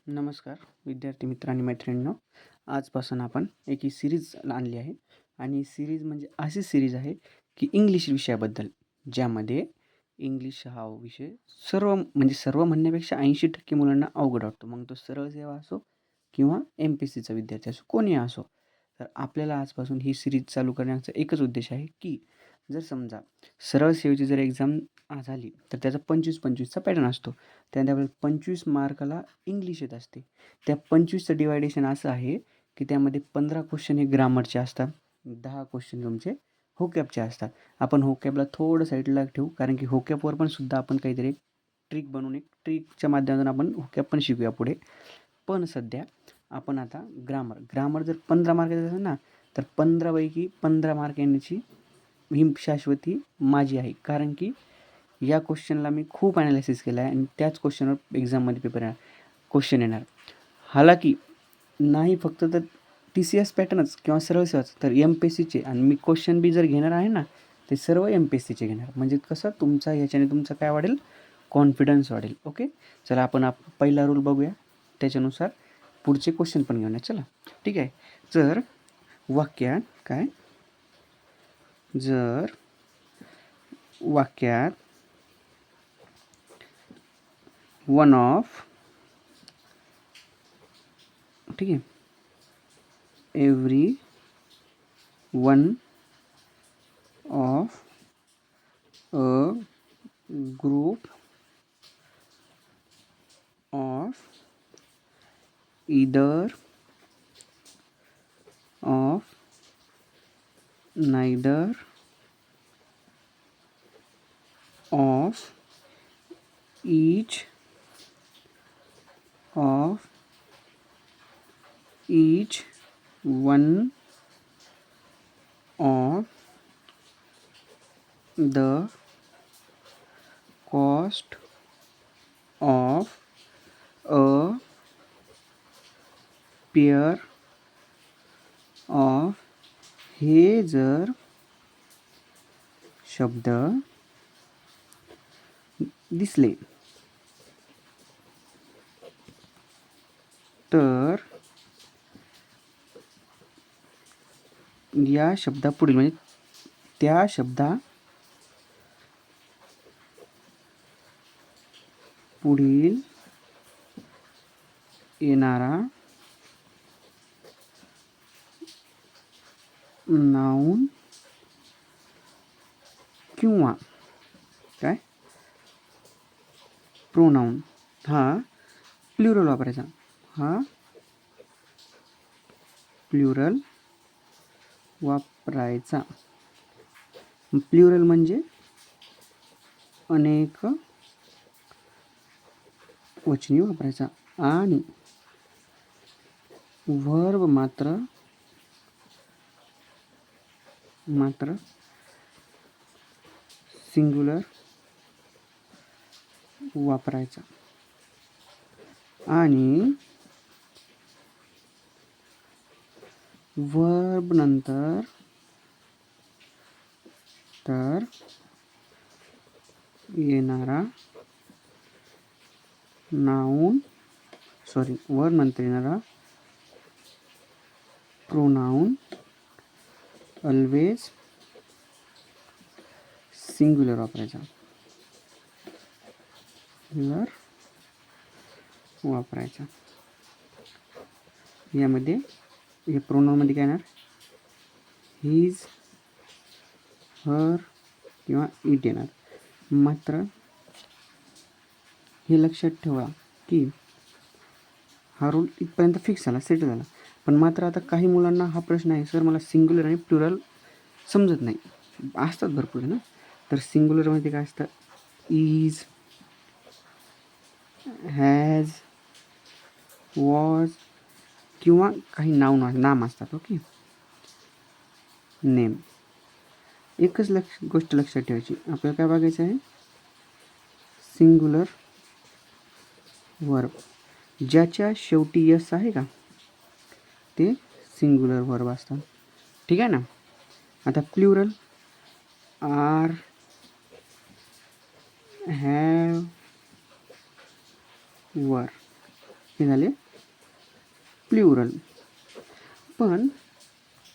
नमस्कार विद्यार्थी मित्र आणि मैत्रिणींनो. आजपासून आपण एक ही सिरीज आणली आहे आणि सिरीज म्हणजे अशी सिरीज आहे की इंग्लिश विषयाबद्दल, ज्यामध्ये इंग्लिश हा विषय सर्व म्हणण्यापेक्षा 80% मुलांना अवघड वाटतो. मग तो सरळ सेवा असो किंवा MPSCचा विद्यार्थी असो, कोणीही असो. तर आपल्याला आजपासून ही सिरीज चालू करण्याचा एकच उद्देश आहे की जर समजा सरळ सेवेची जर एक्झाम झाली तर त्याचा 25-25चा पॅटर्न असतो. त्यामध्ये आपल्याला 25 मार्काला इंग्लिश येत असते. त्या 25चं डिवायडेशन असं आहे की त्यामध्ये 15 क्वेश्चन हे ग्रामरचे असतात, 10 क्वेश्चन तुमचे व्होकॅबचे असतात. आपण व्होकॅबला थोडं साईडला ठेवू, कारण की व्होकॅबवर पण सुद्धा आपण काहीतरी एक ट्रिकच्या माध्यमातून आपण व्होकॅब पण शिकूया पुढे. पण सध्या आपण आता ग्रामर जर 15 मार्काचं असेल ना, तर 15 पैकी 15 मार्क येण्याची ही शाश्वती माझी आहे. कारण की या क्वेश्चनला मी खूप ॲनालिसिस केलं आहे आणि त्याच क्वेश्चनवर एक्झाममध्ये क्वेश्चन येणार. हालाकी नाही फक्त तर TCS पॅटर्नच किंवा सरळ सेवाच, तर MPSCचे आणि मी क्वेश्चन बी जर घेणार आहे ना, ते सर्व MPSCचे घेणार. म्हणजे कसं याच्याने तुमचं काय वाढेल, कॉन्फिडन्स वाढेल. ओके, चला आपण पहिला रूल बघूया, त्याच्यानुसार पुढचे क्वेश्चन पण घेऊया. चला ठीक आहे. जर वाक्यात वन ऑफ, ठीक आहे, every one of a group of either of neither of each of each one of the cost of a pair of, हे जर शब्द दिसले तर या शब्दापुढील म्हणजे त्या शब्दा पुढील येणारा नाउन किंवा काय प्रोनाउन हा प्लुरल वापरायचा. प्लुरल म्हणजे अनेक वचनी वापरायचा आणि वर्ब मात्र सिंग्युलर वापरायचा. आणि वर्ब नंतर तर येणारा वर्ब नंतर येणारा प्रोनाउन ऑलवेज सिंग्युलर वापरायचा. यामध्ये हे प्रोनाउनमध्ये काय येणार, हिज, हर किंवा इट येणार. मात्र हे लक्षात ठेवा की हा रूल इथपर्यंत फिक्स झाला, सेट झाला. पण मात्र आता काही मुलांना हा प्रश्न आहे, सर मला सिंग्युलर आणि प्लुरल समजत नाही. असतात भरपूर ना. तर सिंग्युलरमध्ये काय असतं, इज, हॅज, वॉज किंवा काही नाम असतात. Okay, name. एकच गोष्ट लक्षात ठेवायची, आपल्याला काय बघायचं आहे, सिंग्युलर वर्ब ज्याच्या शेवटी यस आहे का ते सिंग्युलर वर्ब असतात. ठीक आहे ना. आता प्लुरल आर, हॅव, वर हे झाले प्ल्युरल. पण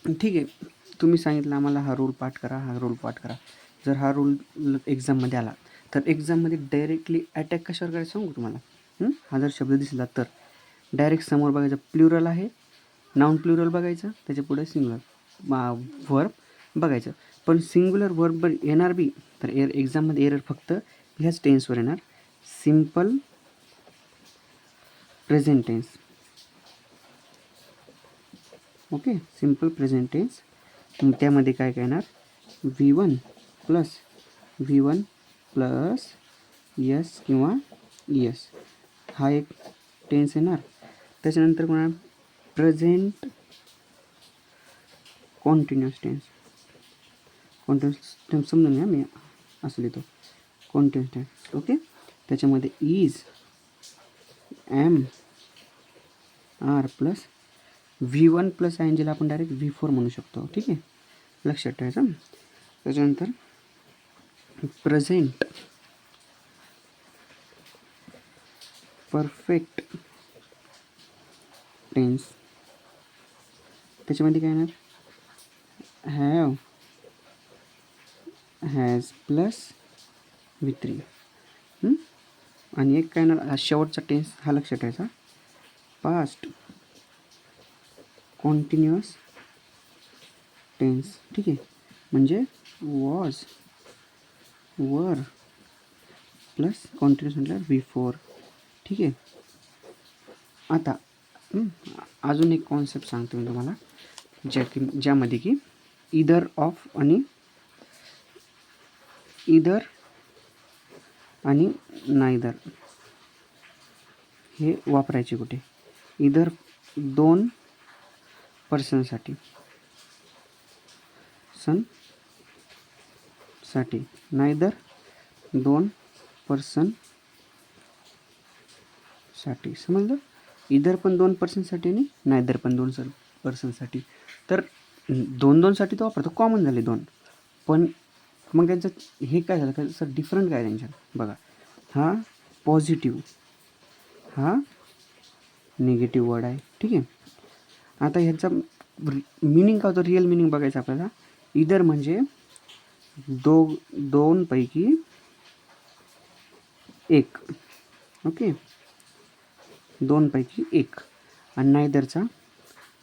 ठीक आहे, तुम्ही सांगितलं आम्हाला हा रूल पाठ करा, हा रूल पाठ करा. जर हा रूल एक्झाममध्ये आला तर एक्झाममध्ये डायरेक्टली अटॅक कशावर करायचं सांगू तुम्हाला. हा जर शब्द दिसला तर डायरेक्ट समोर बघायचं प्ल्युरल आहे, नाऊन प्ल्युरल बघायचं, त्याच्या पुढे सिंग्युलर वर्ब बघायचं. पण सिंग्युलर वर्ब येणार बी तर एक्झाममध्ये एरर फक्त ह्याच टेन्सवर येणार, simple present tense. Okay, simple present tense. त्यामध्ये काय काय येणार, V1 प्लस यस किंवा यस हा एक टेन्स येणार. त्याच्यानंतर कोणा present continuous tense. Continuous tense समजून घ्या, मी असं लिहितो कॉन्टिन्युअस टेन्स. ओके, त्याच्यामध्ये is, am, are plus V1 plus ING ला आपण डायरेक्ट V4 म्हणू शकतो. ठीक आहे, लक्षात ठेवायचं. त्याच्यानंतर प्रेझेंट परफेक्ट टेन्स. त्याच्यामध्ये काय येणार, हॅव, हॅज प्लस V3. आणि एक काय येणार, हा शेवटचा टेन्स हा लक्षात ठेवायचा, पास्ट कॉन्टिन्युअस टेन्स. ठीक आहे, म्हणजे वॉज, वर प्लस कॉन्टिन्युअस म्हटलं V4. ठीक आहे. आता अजून एक कॉन्सेप्ट सांगतो मी तुम्हाला, ज्यामध्ये की इदर ऑफ आणि नायदर हे वापरायचे कुठे. इदर 2 पर्सनसाठी, नायदर 2 पर्सनसाठी. समजलं, इदर पण 2 पर्सनसाठी आणि नायदर पण 2 पर्सनसाठी. तर 2-2साठी तो वापरतो, कॉमन झाले 2. पण मग त्यांचं हे काय झालं का सर, डिफरंट काय त्यांच्यात बघा. हा पॉझिटिव्ह, हा निगेटिव्ह वर्ड आहे. ठीक आहे. आता ह्याचा मिनिंग काय होतं, रिअल मिनिंग बघायचं आपल्याला. इदर म्हणजे 2 पैकी 1. ओके, 2 पैकी 1. आणि नायदरचा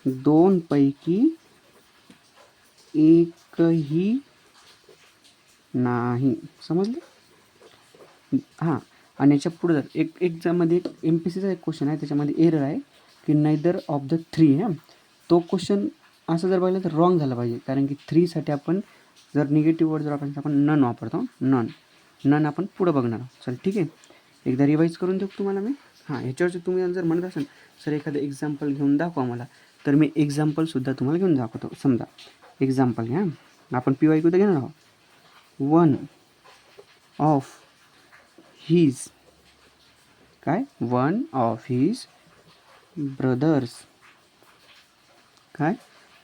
2 पैकी 1ही नाही. समजलं. हां, आणि याच्या पुढे जर एक्झाममध्ये MPSCचा एक क्वेश्चन आहे, त्याच्यामध्ये एरर आहे की नायदर ऑफ द 3. तो क्वेश्चन असं जर बघितलं तर रॉंग झाला पाहिजे, कारण की 3साठी आपण जर निगेटिव्ह वर्ड जर आपण नन वापरतो, नन आपण पुढं बघणार आहोत. चल ठीक आहे, एकदा रिवाईज करून देऊ तुम्हाला मी. ह्याच्यावरती तुम्ही जर म्हणत असाल सर एखादं एक्झाम्पल घेऊन दाखवा मला, तर मी एक्झाम्पलसुद्धा तुम्हाला घेऊन दाखवतो. समजा एक्झाम्पल घ्या, आपण PYQ घेणार आहोत. 1 ऑफ हिज ब्रदर्स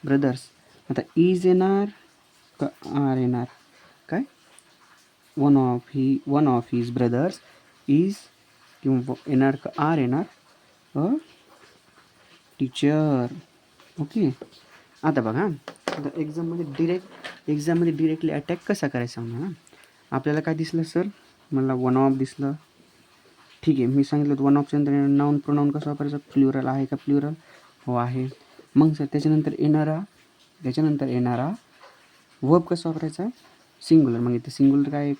ब्रदर्स. आता इज येणार का आर येणार, one of his brothers is किंवा येणार का आर येणार, अ टीचर. ओके, आता बघा, आता एक्झाममध्ये डिरेक्टली अटॅक कसा करायचा म्हणा. आपल्याला काय दिसलं सर, मला वन ऑफ दिसलं. ठीक आहे, मी सांगितलं वन ऑफच्या नंतर नाऊन प्रोनाऊन कसं वापरायचं, प्ल्युरल आहे का, प्ल्युरल हो आहे. मग सर त्याच्यानंतर येणारा वर्ब कसा वापरायचा, सिंग्युलर. मग इथे सिंग्युलर काय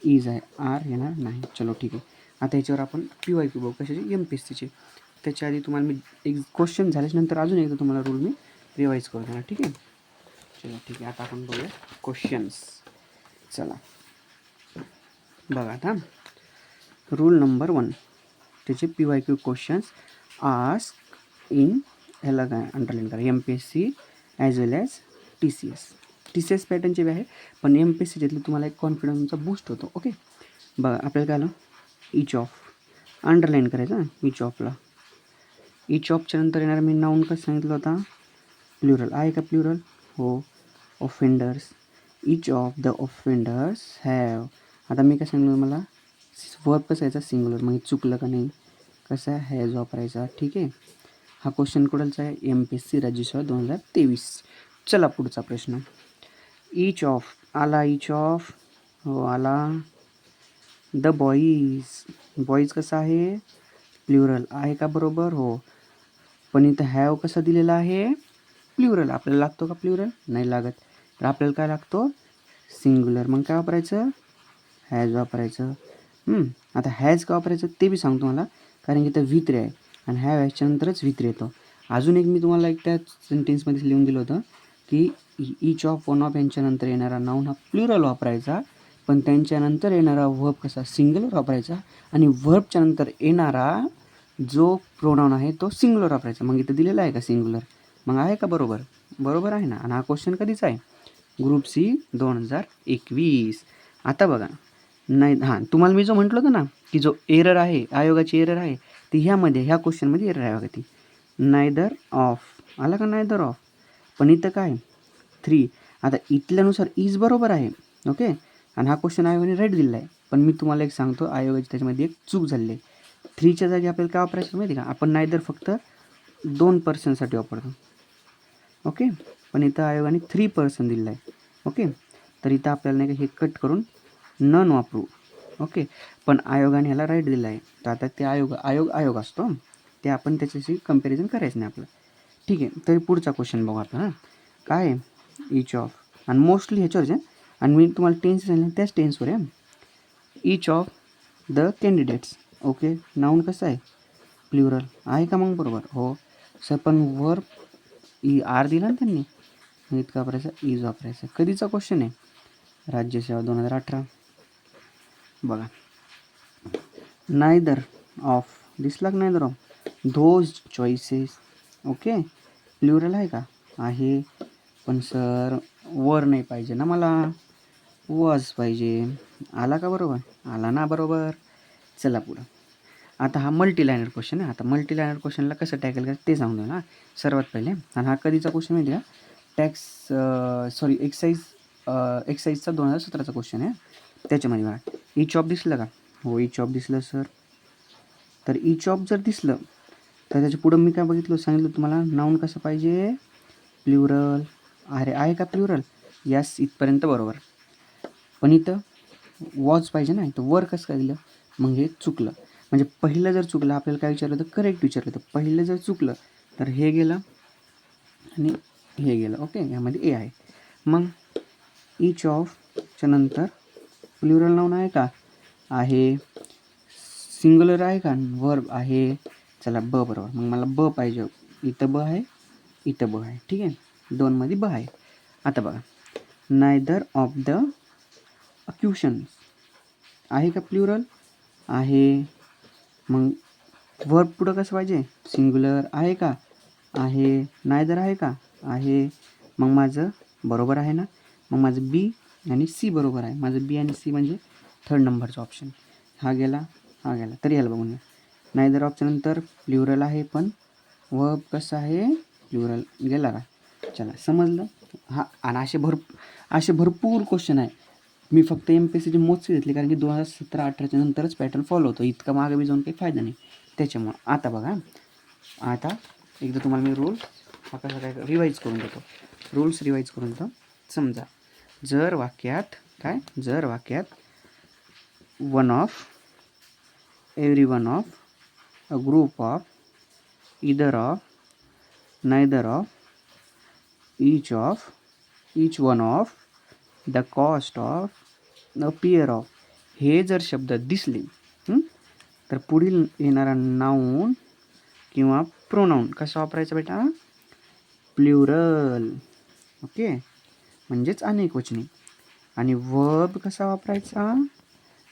इज आहे, आर येणार नाही. चलो ठीक आहे. आता याच्यावर आपण PYQ बघू कशाचे, MPSCचे. त्याच्या आधी तुम्हाला मी एक क्वेश्चन झाल्याच्यानंतर अजून एकदा तुम्हाला रूल मी रिवाईज करू देणार. ठीक आहे, चलो ठीक आहे. आता आपण बघूया क्वेश्चन्स. चला बघा, आता रूल नंबर 1 त्याचे PYQ क्वेश्चन्स आस्क इन, ह्याला काय अंडरलाईन करा, MPSC ॲज वेल ॲज TCS पॅटर्नचे बी आहे, पण MPSC ज्यातले तुम्हाला एक कॉन्फिडन्सचा बूस्ट होतो. ओके, बघा आपल्याला काय आलं, इच ऑफ अंडरलाईन करायचं. इच ऑफच्या नंतर येणार, मी नाऊन कसं सांगितलं होता, प्ल्युरल आहे का, प्ल्युरल हो. Offenders, each of the offenders have. आता मी काय सांगितलं मला, वर्ब कसं यायचा, सिंग्युलर. मग चुकलं का नाही, कसा आहे हॅज वापरायचा. ठीक आहे. हा क्वेश्चन कुठलचा आहे MPSC राज्यसेवा 2023. चला पुढचा प्रश्न. ईच ऑफ आला, ईच ऑफ हो आला. द बॉईज कसा आहे प्ल्युरल आहे का बरोबर हो. पण इथं हॅव कसा दिलेला आहे प्ल्युरल. आपल्याला लागतो का प्ल्युरल नाही लागत. तर आपल्याला काय लागतो सिंग्युलर. मग काय वापरायचं हॅज वापरायचं. आता हॅज का वापरायचं ते बी सांगतो मला, कारण की इथं V3 आहे आणि हॅव ह्याच्यानंतरच V3 येतो. अजून एक मी तुम्हाला एक त्या सेंटेन्समध्ये लिहून दिलं होतं की ईच ऑफ वन ऑफ यांच्यानंतर येणारा नाऊन हा प्ल्युरल वापरायचा, पण त्यांच्यानंतर येणारा व्हर्ब कसा सिंग्युलर वापरायचा आणि व्हर्बच्या नंतर येणारा जो प्रोनाउन आहे तो सिंग्युलर वापरायचा. मग इथं दिलेला आहे का सिंग्युलर. मग आहे का बरोबर. बरोबर आहे ना. आणि हा क्वेश्चन कधीचा आहे ग्रुप C 2021. आता बघा नाही तुम्हाला मी जो म्हटलं होतं ना की जो एरर आहे आयोगाची एरर आहे ती ह्या क्वेश्चनमध्ये एरर आहे बघा ती. नायदर ऑफ आला का नायदर ऑफ. पण इथं काय 3. आता इथल्यानुसार इज बरोबर आहे. ओके. आणि हा क्वेश्चन आयोगाने राईट दिलेला आहे. पण मी तुम्हाला एक सांगतो आयोगाची त्याच्यामध्ये एक चूक झालेली आहे. 3च्या जागी आपल्याला काय वापरायचं माहिती का आपण नायदर फक्त 2% वापरतो. ओके. पण इथं आयोगाने 3% दिलेलं आहे. ओके. तर इथं आपल्याला नाही का हे कट करून नन वापरू. ओके. पण आयोगाने ह्याला राईट दिलं आहे. तर आता ते आयोग असतो ते आपण त्याच्याशी कंपॅरिझन करायचं नाही आपलं. ठीक आहे. तरी पुढचा क्वेश्चन बघू आपण. काय आहे ईच ऑफ आणि मोस्टली ह्याच्यावरच आहे आणि मी तुम्हाला टेन्स सांगितलं त्याच टेन्सवर आहे. Each of the candidates. Okay. Noun कसं आहे प्ल्युरल आहे का मग बरोबर हो सर. पण वर्ब आर दिला ना त्यांनी मग इतका वापरायचा इज वापरायचा. कधीचा क्वेश्चन आहे राज्यसेवा 2018. बघा नायदर ऑफ दिसला का neither of those choices. Okay. Plural आहे का आहे. पण सर वर नाही पाहिजे ना मला वॉज पाहिजे. आला का बरोबर आला ना बरोबर. चला पुढं. आता हा मल्टीलायनर क्वेश्चन आहे. आता मल्टीलायनर क्वेश्चनला कसं टॅकल करायचं ते सांगतो ना सर्वात पहिले. आणि हा कधीचा क्वेश्चन माहिती का एक्साईजचा 2017चा क्वेश्चन आहे. त्याच्यामध्ये बघा ईच ऑफ दिसलं का हो ईच ऑफ दिसलं सर. तर ईच ऑफ जर दिसलं तर त्याच्या पुढं मी काय सांगितलं तुम्हाला नाऊन कसं पाहिजे प्ल्युरल. अरे आहे का प्ल्युरल यस इथपर्यंत बरोबर. पण इथं वॉज पाहिजे ना. इथं वर कसं काय दिलं मग हे चुकलं. म्हणजे पहिलं जर चुकलं आपल्याला काय विचारलं तर करेक्ट विचारलं. तर पहिलं जर चुकलं तर हे गेलं आणि हे गेलं. ओके. यामध्ये ए आहे. मग ईच ऑफच्या नंतर प्ल्युरल नाऊन आहे का आहे. सिंग्युलर आहे का वर्ब आहे. चला बरोबर. मग मला पाहिजे. इथं ब आहे इथं ब आहे. ठीक आहे. 2मध्ये ब आहे. आता बघा नायदर ऑफ द अक्युशन आहे का प्ल्युरल आहे. मग वर्ब पुढं कसं पाहिजे सिंग्युलर आहे का आहे. नायदर आहे का आहे. मग माझं बरोबर आहे ना. मग माझं बी आणि सी बरोबर आहे. माझं बी आणि सी म्हणजे 3rd नंबरचा ऑप्शन. हा गेला हा गेला. तरी याला बघून नायदर ऑफच्या नंतर प्ल्युरल आहे पण वर्ब कसं आहे प्ल्युरल गेला का. चला समजलं. आणि असे भरपूर क्वेश्चन आहे. मी फक्त MPSCची मोजके घेतले कारण की 2017-18च्या नंतरच पॅटर्न फॉलो होतो. इतका मागे बी जाऊन काही फायदा नाही त्याच्यामुळं. आता बघा आता एकदा तुम्हाला मी रूल हा कसा काय रिवाईज करून देतो. रूल्स रिवाईज करून देतो. समजा जर वाक्यात one of every one of a group of either of neither of each one of the cost of a pair of हे जर शब्द दिसले तर पुढील येणारा नाऊन किंवा प्रोनाऊन कसा वापरायचा बेटा प्ल्युरल. ओके. म्हणजेच अनेकवचनी. आणि वर्ब कसा वापरायचा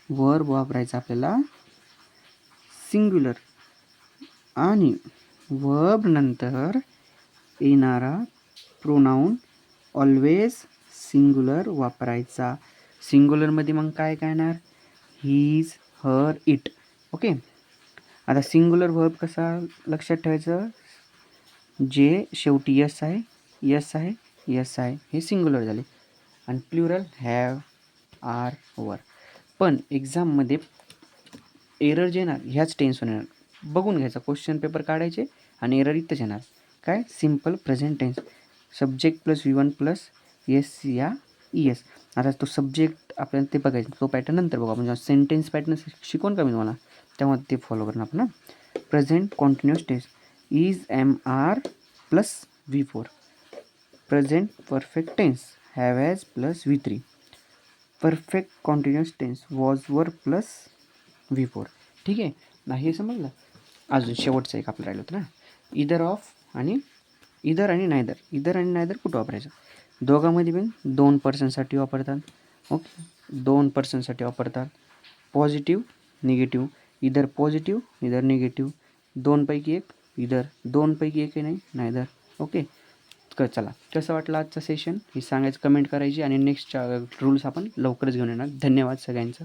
वर्ब वापरायचा आपल्याला सिंग्युलर. आणि वर्ब नंतर येणारा प्रोनाऊन ऑलवेज सिंग्युलर वापरायचा. सिंग्युलरमध्ये मग काय येणार हीज हर इट. ओके. आता सिंग्युलर वर्ब कसा लक्षात ठेवायचं जे शेवटी यस आहे हे सिंग्युलर झाले. आणि प्ल्युरल हॅव आर वर. पण एक्झाममध्ये एरर जे येणार ह्याच टेन्सवर येणार बघून घ्यायचा, क्वेश्चन पेपर काढायचे आणि एरर इथंच येणार. काय? Simple present tense, subject plus V1 plus S या ES. आता तो सब्जेक्ट आपल्याला ते बघायचं, तो पॅटर्न नंतर बघू आपण, जेव्हा सेंटेन्स पॅटर्न शिकवून का मी तुम्हाला, तेव्हा ते फॉलो करणार आपण ना. Present continuous tense is MR plus V4. Present perfect tense have has plus V3. Perfect continuous tense was were plus V4. ठीक आहे ना, हे समजलं. अजून शेवटचं एक आपलं राहिलं होतं ना, इदर ऑफ आणि इदर आणि नायदर. इदर आणि नायदर कुठं वापरायचं? दोघांमध्ये पण 2 पर्सनसाठी वापरतात. ओके, 2 पर्सनसाठी वापरतात. पॉझिटिव्ह निगेटिव्ह, इदर पॉझिटिव्ह इदर निगेटिव्ह, 2 पैकी एक इदर, 2 पैकी एकही नाही नायदर. ओके, चला कसं वाटलं आजचं सेशन हे सांगायचं, कमेंट करायची आणि नेक्स्टच्या रूल्स आपण लवकरच घेऊन येणार. धन्यवाद सगळ्यांचं.